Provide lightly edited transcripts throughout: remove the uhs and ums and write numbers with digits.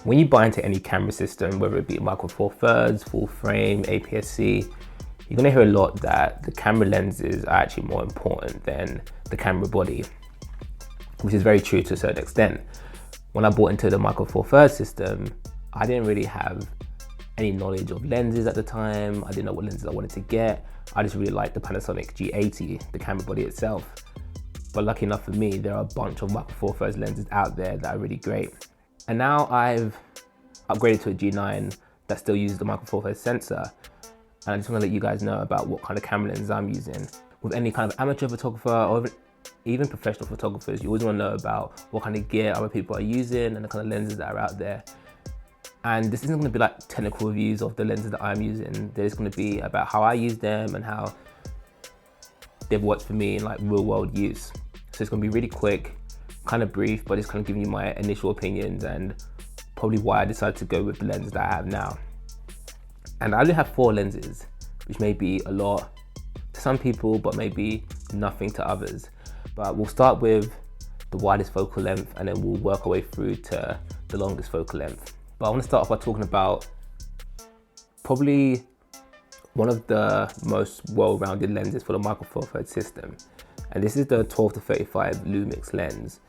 When you buy into any camera system, whether it be Micro Four Thirds, full frame, APS-C, you're gonna hear a lot that the camera lenses are actually more important than the camera body, which is very true to a certain extent. When I bought into the Micro Four Thirds system, I didn't really have any knowledge of lenses at the time. I didn't know what lenses I wanted to get. I just really liked the Panasonic G9, the camera body itself. But lucky enough for me, there are a bunch of Micro Four Thirds lenses out there that are really great. And now I've upgraded to a G9 that still uses the Micro Four Thirds sensor. And I just want to let you guys know about what kind of camera lenses I'm using. With any kind of amateur photographer or even professional photographers, you always want to know about what kind of gear other people are using and the kind of lenses that are out there. And this isn't going to be like technical reviews of the lenses that I'm using. There's going to be about how I use them and how they've worked for me in like real world use. So it's going to be really quick, kind of brief, but it's kind of giving you my initial opinions and probably why I decided to go with the lenses that I have now. And I only have 4 lenses, which may be a lot to some people, but maybe nothing to others. But we'll start with the widest focal length and then we'll work our way through to the longest focal length. But I want to start off by talking about probably one of the most well-rounded lenses for the Micro Four Thirds system. And this is the 12-35 Lumix lens.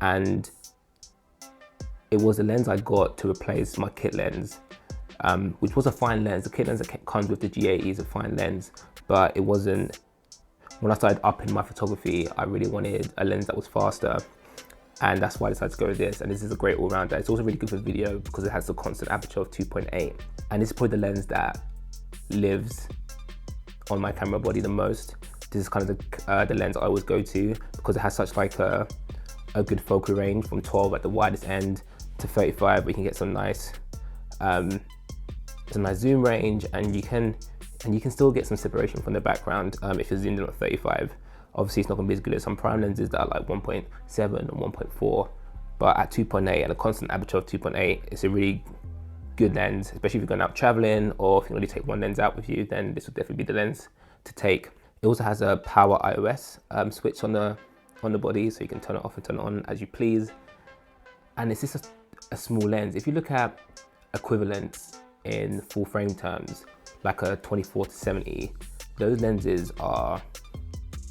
And it was a lens I got to replace my kit lens, which was a fine lens. The kit lens that comes with the G80 is a fine lens, but it wasn't. When I started upping my photography, I really wanted a lens that was faster. And that's why I decided to go with this. And this is a great all-rounder. It's also really good for video because it has a constant aperture of 2.8. And this is probably the lens that lives on my camera body the most. This is kind of the lens I always go to because it has such like a good focal range from 12 at the widest end to 35. We can get some nice zoom range, and you can still get some separation from the background if you're zoomed in at 35. Obviously, it's not going to be as good as some prime lenses that are like 1.7 or 1.4, but at 2.8 and a constant aperture of 2.8, it's a really good lens, especially if you're going out traveling or if you only take one lens out with you, then this would definitely be the lens to take. It also has a power iOS switch on the body, so you can turn it off and turn it on as you please. And it's just a small lens. If you look at equivalents in full frame terms, like a 24-70, those lenses are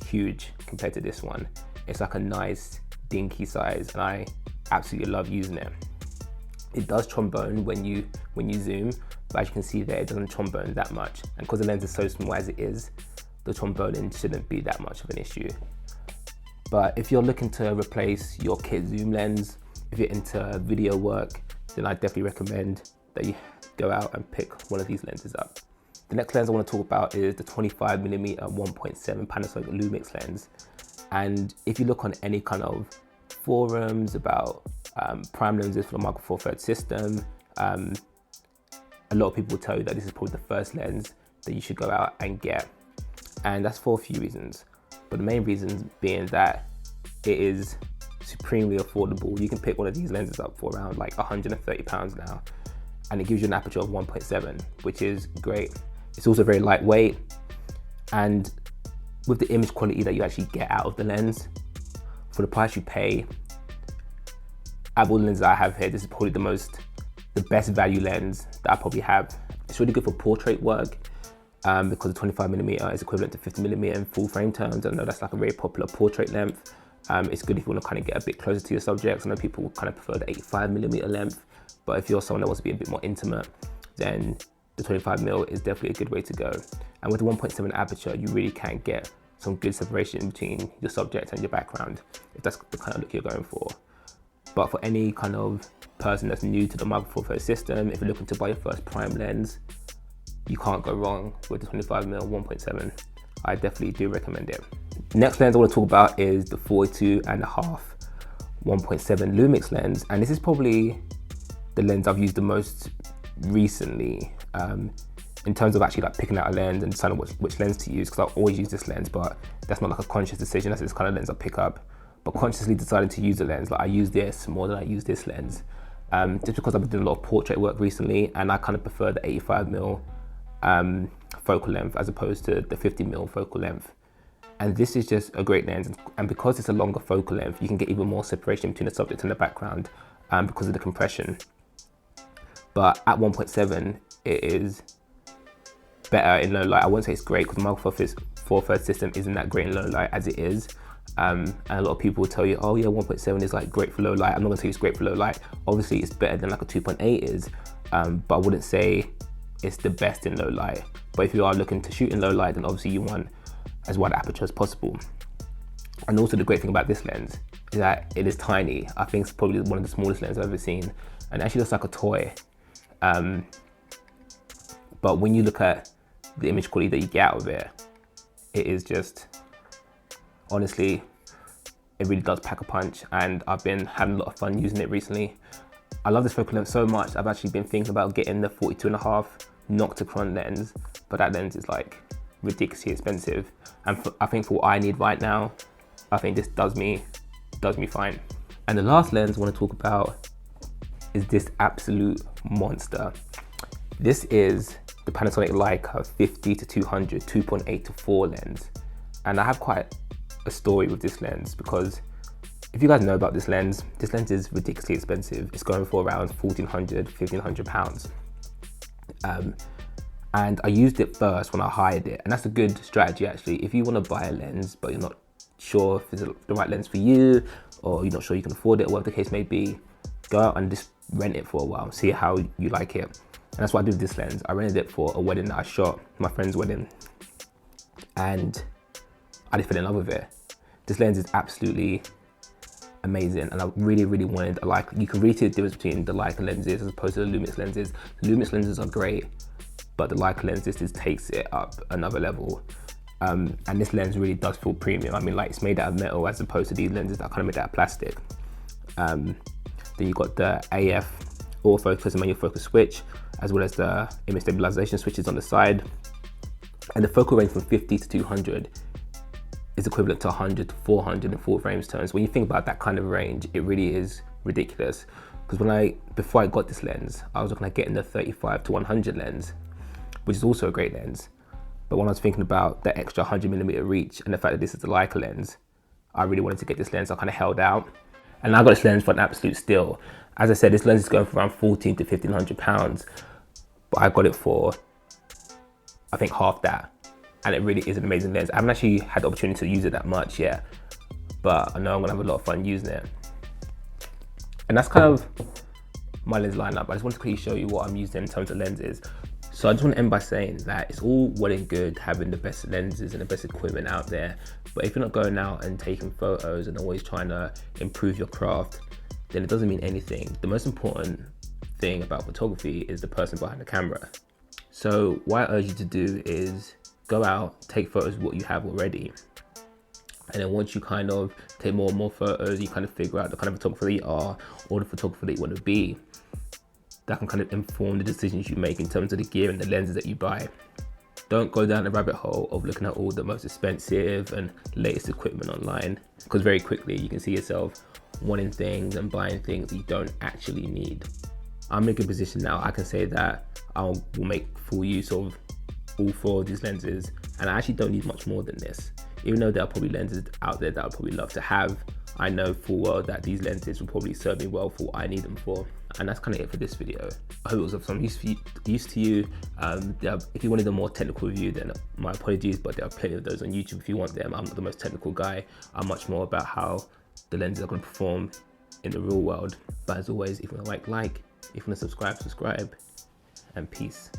huge compared to this one. It's like a nice dinky size, and I absolutely love using it. It does trombone when you zoom, but as you can see there, it doesn't trombone that much. And because the lens is so small as it is, the tromboning shouldn't be that much of an issue. But if you're looking to replace your kit zoom lens, if you're into video work, then I definitely recommend that you go out and pick one of these lenses up. The next lens I want to talk about is the 25mm 1.7 Panasonic Lumix lens. And if you look on any kind of forums about prime lenses for the Micro Four Thirds system, a lot of people will tell you that this is probably the first lens that you should go out and get. And that's for a few reasons. But the main reason being that it is supremely affordable. You can pick one of these lenses up for around like £130 now, and it gives you an aperture of 1.7, which is great. It's also very lightweight, and with the image quality that you actually get out of the lens, for the price you pay, out of all the lenses I have here, this is probably the best value lens that I probably have. It's really good for portrait work because the 25mm is equivalent to 50mm in full frame terms. I know that's like a very popular portrait length. It's good if you want to kind of get a bit closer to your subjects. I know people kind of prefer the 85mm length, but if you're someone that wants to be a bit more intimate, then the 25mm is definitely a good way to go. And with the 1.7 aperture, you really can get some good separation between your subject and your background, if that's the kind of look you're going for. But for any kind of person that's new to the Micro Four Thirds system, if you're looking to buy your first prime lens, you can't go wrong with the 25mm 1.7. I definitely do recommend it. Next lens I want to talk about is the 42.5 1.7 Lumix lens, and this is probably the lens I've used the most recently in terms of actually like picking out a lens and deciding which lens to use, because I always use this lens, but that's not like a conscious decision. That's this kind of lens I pick up, but consciously deciding to use a lens, like I use this more than I use this lens, just because I've been doing a lot of portrait work recently, and I kind of prefer the 85mm focal length as opposed to the 50mm focal length. And this is just a great lens, and because it's a longer focal length, you can get even more separation between the subject and the background because of the compression. but at 1.7 it is better in low light. I wouldn't say it's great because my 4/3 system isn't that great in low light as it is. And a lot of people will tell you, oh yeah, 1.7 is like great for low light. I'm not gonna say it's great for low light. Obviously it's better than like a 2.8 is, but I wouldn't say it's the best in low light. But if you are looking to shoot in low light, then obviously you want as wide aperture as possible. And also the great thing about this lens is that it is tiny. I think it's probably one of the smallest lenses I've ever seen, and it actually looks like a toy. But when you look at the image quality that you get out of it, it is just, honestly, it really does pack a punch, and I've been having a lot of fun using it recently. I love this focal length so much, I've actually been thinking about getting the 42.5 Nocticron lens, but that lens is like ridiculously expensive. And I think for what I need right now, I think this does me fine. And the last lens I want to talk about is this absolute monster. This is the Panasonic Leica 50-200 2.8-4 lens. And I have quite a story with this lens because if you guys know about this lens is ridiculously expensive. It's going for around 1,400, 1,500 pounds. And I used it first when I hired it, and that's a good strategy actually. If you want to buy a lens but you're not sure if it's the right lens for you, or you're not sure you can afford it, or whatever the case may be, go out and just rent it for a while, see how you like it. And that's what I did with this lens. I rented it for a wedding that I shot, my friend's wedding, and I just fell in love with it. This lens is absolutely amazing, and I really wanted a Leica. You can really see the difference between the Leica lenses as opposed to the Lumix lenses. The Lumix lenses are great, but the Leica lens just takes it up another level. And this lens really does feel premium. I mean, like, it's made out of metal as opposed to these lenses that are kind of made out of plastic. Then you've got the AF autofocus and manual focus switch, as well as the image stabilization switches on the side. And the focal range from 50-200 is equivalent to 100-400 in full frames terms. When you think about that kind of range, it really is ridiculous. Because before I got this lens, I was looking at getting the 35-100 lens, which is also a great lens. But when I was thinking about the extra 100mm reach and the fact that this is the Leica lens, I really wanted to get this lens, so I kind of held out. And I got this lens for an absolute steal. As I said, this lens is going for around 1,400 to 1,500 pounds, but I got it for, I think, half that. And it really is an amazing lens. I haven't actually had the opportunity to use it that much yet, but I know I'm gonna have a lot of fun using it. And that's kind of my lens lineup. I just want to quickly show you what I'm using in terms of lenses. So I just want to end by saying that it's all well and good having the best lenses and the best equipment out there, but if you're not going out and taking photos and always trying to improve your craft, then it doesn't mean anything. The most important thing about photography is the person behind the camera. So what I urge you to do is go out, take photos of what you have already, and then once you kind of take more and more photos, you kind of figure out the kind of photographer that you are or the photographer that you want to be. That can kind of inform the decisions you make in terms of the gear and the lenses that you buy. Don't go down the rabbit hole of looking at all the most expensive and latest equipment online, because very quickly you can see yourself wanting things and buying things that you don't actually need. I'm in a good position now. I can say that I will make full use of all 4 of these lenses, and I actually don't need much more than this. Even though there are probably lenses out there that I'd probably love to have, I know full well that these lenses will probably serve me well for what I need them for. And that's kind of it for this video. I hope it was of some use to you. If you wanted a more technical review, then my apologies, but there are plenty of those on YouTube if you want them. I'm not the most technical guy. I'm much more about how the lenses are going to perform in the real world. But as always, if you want to like, if you want to subscribe, and peace.